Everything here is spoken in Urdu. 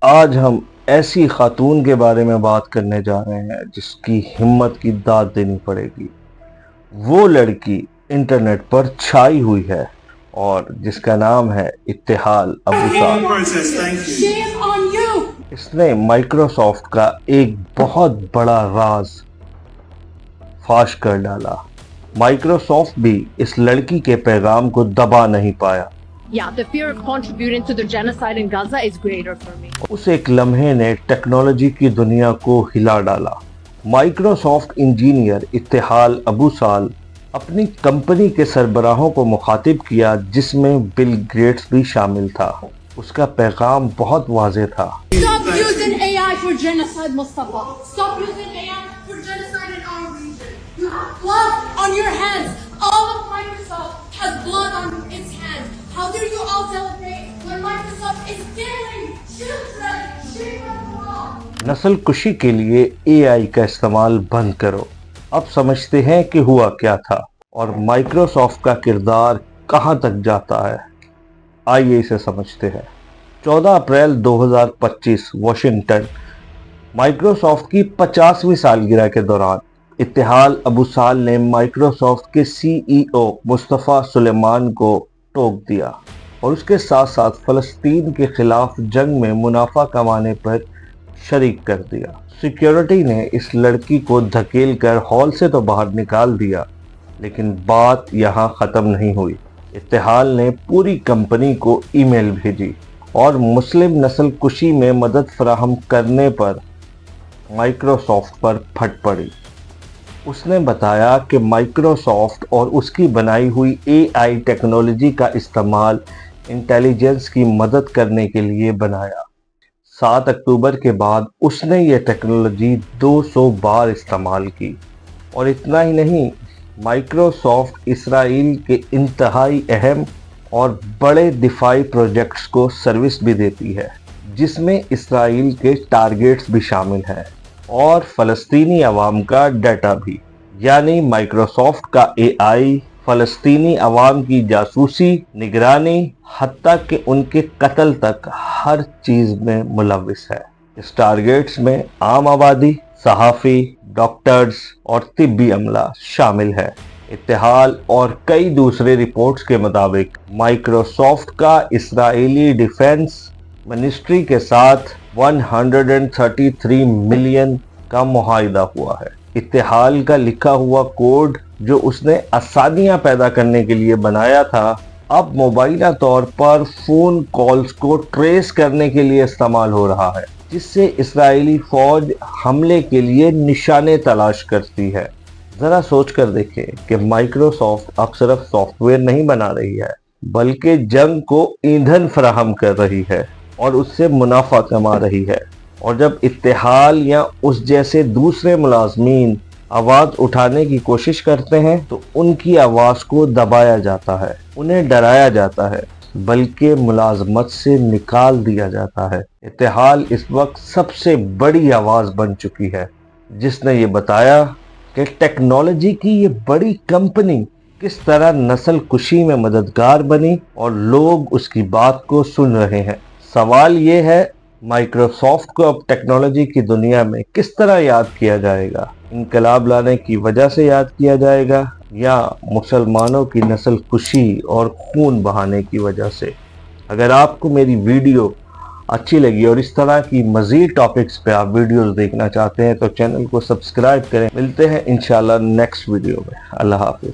آج ہم ایسی خاتون کے بارے میں بات کرنے جا رہے ہیں جس کی ہمت کی داد دینی پڑے گی۔ وہ لڑکی انٹرنیٹ پر چھائی ہوئی ہے اور جس کا نام ہے ابتہال ابوسعد۔ اس نے مائکروسافٹ کا ایک بہت بڑا راز فاش کر ڈالا۔ مائکروسافٹ بھی اس لڑکی کے پیغام کو دبا نہیں پایا۔ Yeah, the fear of contributing to the genocide in Gaza is greater for me. اس ایک لمحے نے ٹیکنالوجی کی دنیا کو ہلا ڈالا۔ مائکروسافٹ انجینئر ابتہال ابوسعد اپنی کمپنی کے سربراہوں کو مخاطب کیا، جس میں بل گیٹس بھی شامل تھا۔ اس کا پیغام بہت واضح تھا۔ Stop using AI for genocide, Mustafa. Stop using AI for genocide in our region. You have blood on your hands. All of Microsoft has blood on its hands. How dare you all celebrate when Microsoft is killing children? Shame on you all. نسل کشی کے لیے اے آئی کا استعمال بند کرو۔ اب سمجھتے ہیں کہ ہوا کیا تھا اور مائکروسافٹ کا کردار کہاں تک جاتا ہے۔ آئیے اسے سمجھتے ہیں۔ 14 اپریل 2025 واشنگٹن۔ مائکروسافٹ کی 50ویں سالگرہ کے دوران ابتہال ابوسعد نے مائکروسافٹ کے سی ای او مصطفیٰ سلیمان کو ٹوک دیا اور اس کے ساتھ ساتھ فلسطین کے خلاف جنگ میں منافع کمانے پر شریک کر دیا۔ سیکیورٹی نے اس لڑکی کو دھکیل کر ہال سے تو باہر نکال دیا، لیکن بات یہاں ختم نہیں ہوئی۔ ابتہال نے پوری کمپنی کو ای میل بھیجی اور مسلم نسل کشی میں مدد فراہم کرنے پر مائکروسافٹ پر پھٹ پڑی۔ اس نے بتایا کہ مائکروسافٹ اور اس کی بنائی ہوئی اے آئی ٹیکنالوجی کا استعمال انٹیلیجنس کی مدد کرنے کے لیے بنایا۔ 7 اکتوبر کے بعد اس نے یہ ٹیکنالوجی 200 بار استعمال کی۔ اور اتنا ہی نہیں، مائکروسافٹ اسرائیل کے انتہائی اہم اور بڑے دفاعی پروجیکٹس کو سروس بھی دیتی ہے، جس میں اسرائیل کے ٹارگیٹس بھی شامل ہیں اور فلسطینی عوام کا ڈیٹا بھی۔ یعنی مائکروسافٹ کا اے آئی فلسطینی عوام کی جاسوسی، نگرانی، حتیٰ کہ ان کے قتل تک ہر چیز میں ملوث ہے۔ اس ٹارگیٹس میں عام آبادی، صحافی، ڈاکٹرز اور طبی عملہ شامل ہے۔ ابتہال اور کئی دوسرے رپورٹس کے مطابق مائکروسافٹ کا اسرائیلی ڈیفنس منسٹری کے ساتھ 133 ملین کا معاہدہ ہوا ہے۔ ابتہال کا لکھا ہوا کوڈ جو اس نے آسانیاں پیدا کرنے کے لیے بنایا تھا، اب مبینہ طور پر فون کالز کو ٹریس کرنے کے لیے استعمال ہو رہا ہے، جس سے اسرائیلی فوج حملے کے لیے نشانے تلاش کرتی ہے۔ ذرا سوچ کر دیکھیں کہ مائکروسافٹ اب صرف سافٹ ویئر نہیں بنا رہی ہے، بلکہ جنگ کو ایندھن فراہم کر رہی ہے اور اس سے منافع کما رہی ہے۔ اور جب ابتہال یا اس جیسے دوسرے ملازمین آواز اٹھانے کی کوشش کرتے ہیں تو ان کی آواز کو دبایا جاتا ہے، انہیں ڈرایا جاتا ہے، بلکہ ملازمت سے نکال دیا جاتا ہے۔ ابتہال اس وقت سب سے بڑی آواز بن چکی ہے، جس نے یہ بتایا کہ ٹیکنالوجی کی یہ بڑی کمپنی کس طرح نسل کشی میں مددگار بنی اور لوگ اس کی بات کو سن رہے ہیں۔ سوال یہ ہے، مائکروسافٹ کو اب ٹیکنالوجی کی دنیا میں کس طرح یاد کیا جائے گا؟ انقلاب لانے کی وجہ سے یاد کیا جائے گا یا مسلمانوں کی نسل کشی اور خون بہانے کی وجہ سے؟ اگر آپ کو میری ویڈیو اچھی لگی اور اس طرح کی مزید ٹاپکس پہ آپ ویڈیوز دیکھنا چاہتے ہیں تو چینل کو سبسکرائب کریں۔ ملتے ہیں انشاءاللہ نیکسٹ ویڈیو میں۔ اللہ حافظ۔